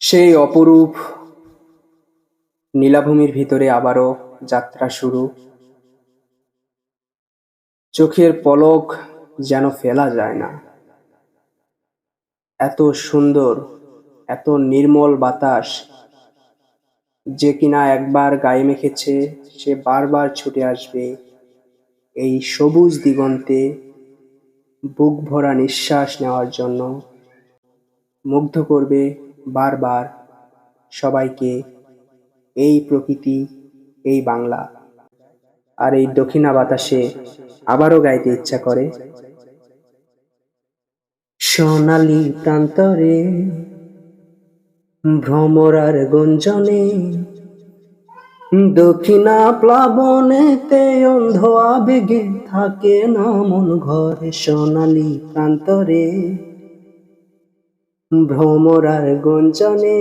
সেই অপরূপ নীলাভূমির ভিতরে আবারও যাত্রা শুরু। চোখের পলক যেন ফেলা যায় না। এত সুন্দর, এত নির্মল বাতাস, যে কিনা একবার গায়ে মেখেছে সে বারবার ছুটে আসবে এই সবুজ দিগন্তে বুক ভরা নিঃশ্বাস নেওয়ার জন্য। মুগ্ধ করবে বারবার সবাইকে এই প্রকৃতি, এই বাংলা। আর এই দক্ষিণা বাতাসে আবারও গাইতে ইচ্ছা করে। সোনালি প্রান্তরে ভ্রমরার গুঞ্জনে, দক্ষিণা প্লাবনেতে অন্ধ আবেগে থাকে না মন ঘরে। সোনালি প্রান্তরে ভ্রমরার গুঞ্জনে,